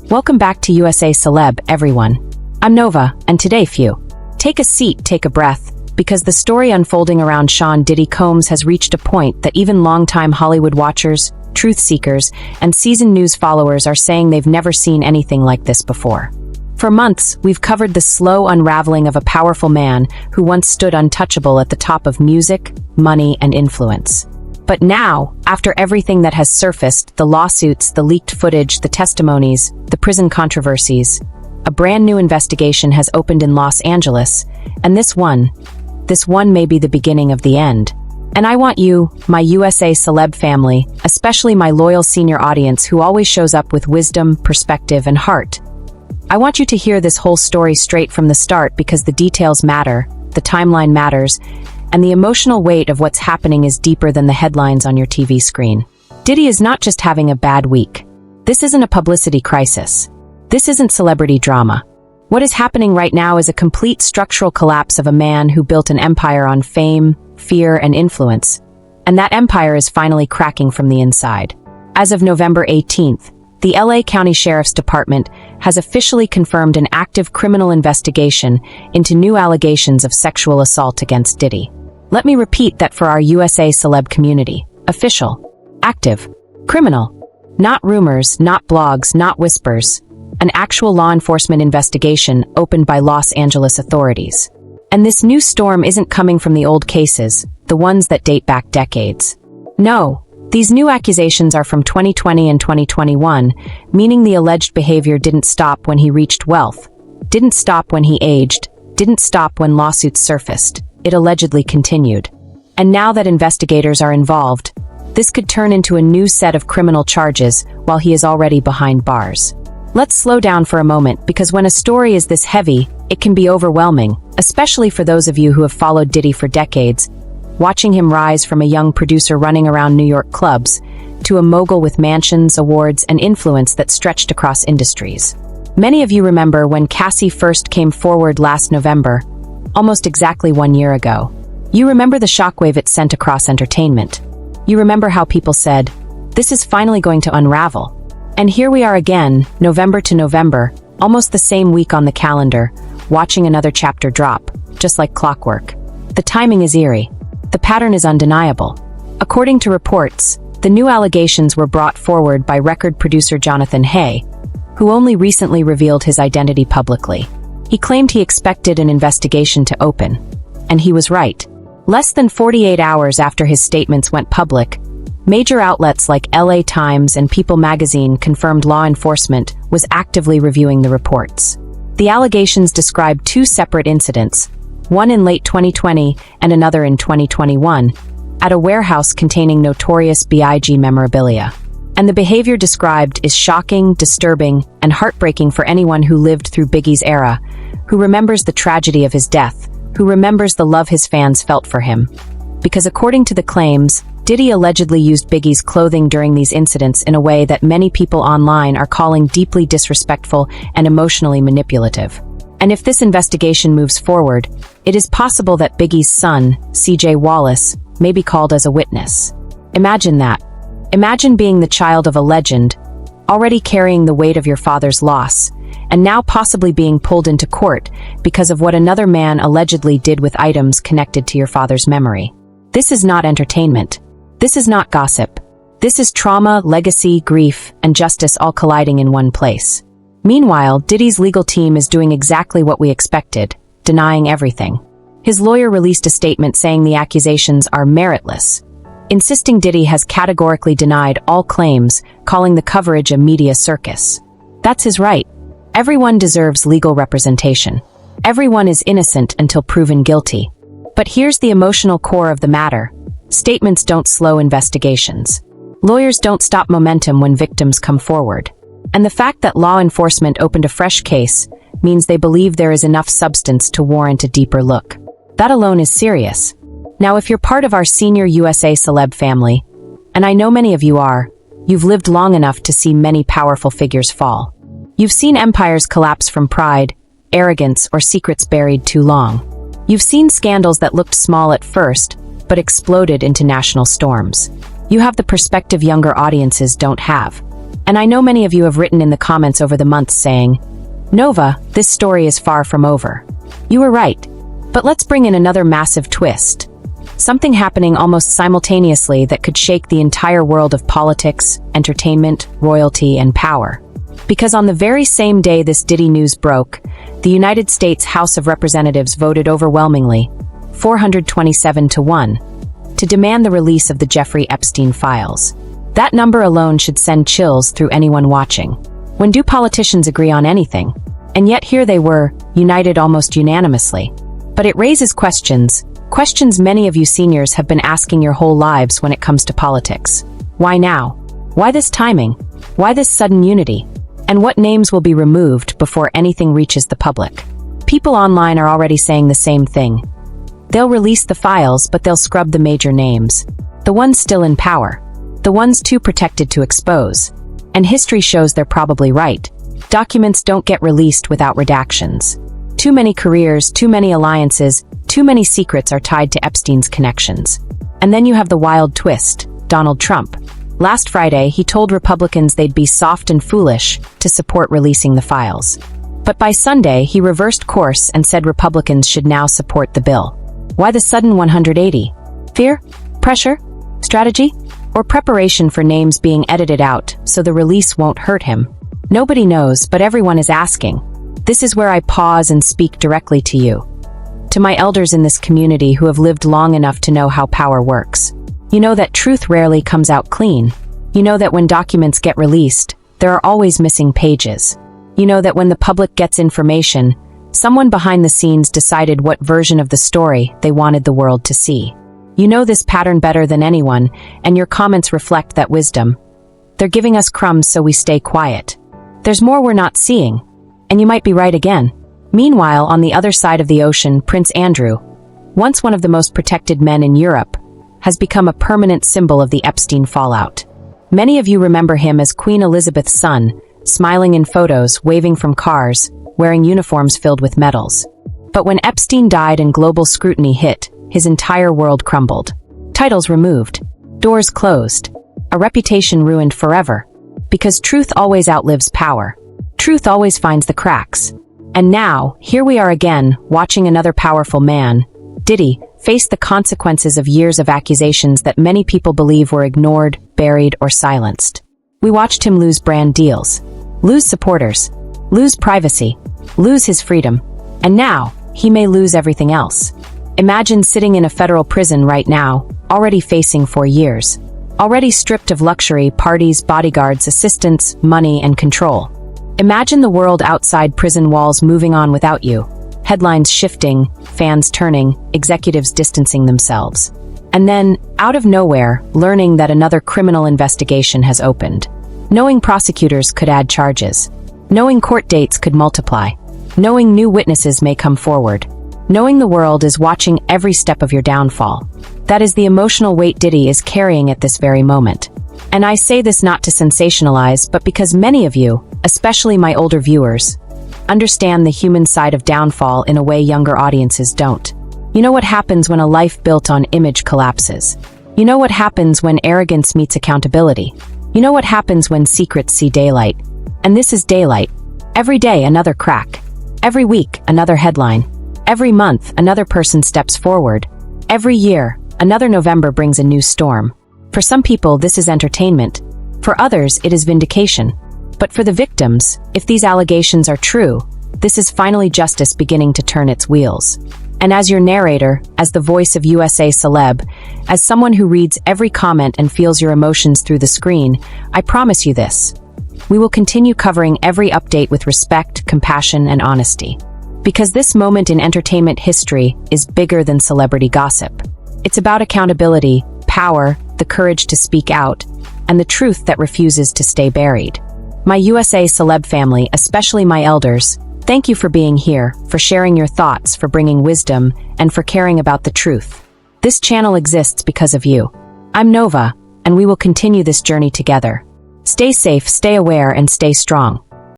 Welcome back to USA Celeb, everyone. I'm Nova, and today, take a seat, take a breath, because the story unfolding around Sean Diddy Combs has reached a point that even longtime Hollywood watchers, truth seekers, and seasoned news followers are saying they've never seen anything like this before. For months, we've covered the slow unraveling of a powerful man who once stood untouchable at the top of music, money, and influence. But now, after everything that has surfaced, the lawsuits, the leaked footage, the testimonies, the prison controversies, a brand new investigation has opened in Los Angeles, and this one may be the beginning of the end. And I want you, my USA Celeb family, especially my loyal senior audience who always shows up with wisdom, perspective, and heart. I want you to hear this whole story straight from the start because the details matter, the timeline matters, and the emotional weight of what's happening is deeper than the headlines on your TV screen. Diddy is not just having a bad week. This isn't a publicity crisis. This isn't celebrity drama. What is happening right now is a complete structural collapse of a man who built an empire on fame, fear, and influence. And that empire is finally cracking from the inside. As of November 18th, the LA County Sheriff's Department has officially confirmed an active criminal investigation into new allegations of sexual assault against Diddy. Let me repeat that for our USA Celeb community. Official. Active. Criminal. Not rumors, not blogs, not whispers. An actual law enforcement investigation opened by Los Angeles authorities. And this new storm isn't coming from the old cases, the ones that date back decades. No. These new accusations are from 2020 and 2021, meaning the alleged behavior didn't stop when he reached wealth, didn't stop when he aged, didn't stop when lawsuits surfaced. It allegedly continued. And now that investigators are involved, this could turn into a new set of criminal charges while he is already behind bars. Let's slow down for a moment because when a story is this heavy, it can be overwhelming, especially for those of you who have followed Diddy for decades, watching him rise from a young producer running around New York clubs to a mogul with mansions, awards, and influence that stretched across industries. Many of you remember when Cassie first came forward last November, almost exactly 1 year ago. You remember the shockwave it sent across entertainment. You remember how people said, "This is finally going to unravel." And here we are again, November to November, almost the same week on the calendar, watching another chapter drop, just like clockwork. The timing is eerie. The pattern is undeniable. According to reports, the new allegations were brought forward by record producer Jonathan Hay, who only recently revealed his identity publicly. He claimed he expected an investigation to open, and he was right. Less than 48 hours after his statements went public, major outlets like LA Times and People magazine confirmed law enforcement was actively reviewing the reports. The allegations described two separate incidents, one in late 2020 and another in 2021, at a warehouse containing notorious Biggie memorabilia. And the behavior described is shocking, disturbing, and heartbreaking for anyone who lived through Biggie's era, who remembers the tragedy of his death, who remembers the love his fans felt for him. Because according to the claims, Diddy allegedly used Biggie's clothing during these incidents in a way that many people online are calling deeply disrespectful and emotionally manipulative. And if this investigation moves forward, it is possible that Biggie's son, CJ Wallace, may be called as a witness. Imagine that. Imagine being the child of a legend, already carrying the weight of your father's loss, and now possibly being pulled into court because of what another man allegedly did with items connected to your father's memory. This is not entertainment. This is not gossip. This is trauma, legacy, grief, and justice all colliding in one place. Meanwhile, Diddy's legal team is doing exactly what we expected, denying everything. His lawyer released a statement saying the accusations are meritless, insisting Diddy has categorically denied all claims, calling the coverage a media circus. That's his right. Everyone deserves legal representation. Everyone is innocent until proven guilty. But here's the emotional core of the matter. Statements don't slow investigations. Lawyers don't stop momentum when victims come forward. And the fact that law enforcement opened a fresh case means they believe there is enough substance to warrant a deeper look. That alone is serious. Now, if you're part of our senior USA Celeb family, and I know many of you are, you've lived long enough to see many powerful figures fall. You've seen empires collapse from pride, arrogance, or secrets buried too long. You've seen scandals that looked small at first, but exploded into national storms. You have the perspective younger audiences don't have. And I know many of you have written in the comments over the months saying, Nova, this story is far from over. You were right. But let's bring in another massive twist. Something happening almost simultaneously that could shake the entire world of politics, entertainment, royalty, and power. Because on the very same day this Diddy news broke, the United States House of Representatives voted overwhelmingly, 427-1, to demand the release of the Jeffrey Epstein files. That number alone should send chills through anyone watching. When do politicians agree on anything? And yet here they were, united almost unanimously. But it raises questions many of you seniors have been asking your whole lives when it comes to politics. Why now? Why this timing? Why this sudden unity? And what names will be removed before anything reaches the public? People online are already saying the same thing. They'll release the files, but they'll scrub the major names. The ones still in power. The ones too protected to expose. And history shows they're probably right. Documents don't get released without redactions. Too many careers, too many alliances, too many secrets are tied to Epstein's connections. And then you have the wild twist, Donald Trump. Last Friday, he told Republicans they'd be soft and foolish to support releasing the files. But by Sunday, he reversed course and said Republicans should now support the bill. Why the sudden 180? Fear? Pressure? Strategy? Or preparation for names being edited out so the release won't hurt him? Nobody knows, but everyone is asking. This is where I pause and speak directly to you. To my elders in this community who have lived long enough to know how power works. You know that truth rarely comes out clean. You know that when documents get released, there are always missing pages. You know that when the public gets information, someone behind the scenes decided what version of the story they wanted the world to see. You know this pattern better than anyone, and your comments reflect that wisdom. They're giving us crumbs so we stay quiet. There's more we're not seeing. And you might be right again. Meanwhile, on the other side of the ocean, Prince Andrew, once one of the most protected men in Europe, has become a permanent symbol of the Epstein fallout. Many of you remember him as Queen Elizabeth's son, smiling in photos, waving from cars, wearing uniforms filled with medals. But when Epstein died and global scrutiny hit, his entire world crumbled. Titles removed. Doors closed. A reputation ruined forever. Because truth always outlives power. Truth always finds the cracks. And now, here we are again, watching another powerful man, Diddy, face the consequences of years of accusations that many people believe were ignored, buried, or silenced. We watched him lose brand deals, lose supporters, lose privacy, lose his freedom, and now, he may lose everything else. Imagine sitting in a federal prison right now, already facing 4 years. Already stripped of luxury, parties, bodyguards, assistants, money, and control. Imagine the world outside prison walls moving on without you. Headlines shifting, fans turning, executives distancing themselves. And then, out of nowhere, learning that another criminal investigation has opened. Knowing prosecutors could add charges. Knowing court dates could multiply. Knowing new witnesses may come forward. Knowing the world is watching every step of your downfall. That is the emotional weight Diddy is carrying at this very moment. And I say this not to sensationalize, but because many of you, especially my older viewers, understand the human side of downfall in a way younger audiences don't. You know what happens when a life built on image collapses. You know what happens when arrogance meets accountability. You know what happens when secrets see daylight. And this is daylight. Every day, another crack. Every week, another headline. Every month, another person steps forward. Every year, another November brings a new storm. For some people, this is entertainment. For others, it is vindication. But for the victims, if these allegations are true, this is finally justice beginning to turn its wheels. And as your narrator, as the voice of USA Celeb, as someone who reads every comment and feels your emotions through the screen, I promise you this. We will continue covering every update with respect, compassion, and honesty. Because this moment in entertainment history is bigger than celebrity gossip. It's about accountability, power, the courage to speak out, and the truth that refuses to stay buried. My USA Celeb family, especially my elders, thank you for being here, for sharing your thoughts, for bringing wisdom, and for caring about the truth. This channel exists because of you. I'm Nova, and we will continue this journey together. Stay safe, stay aware, and stay strong.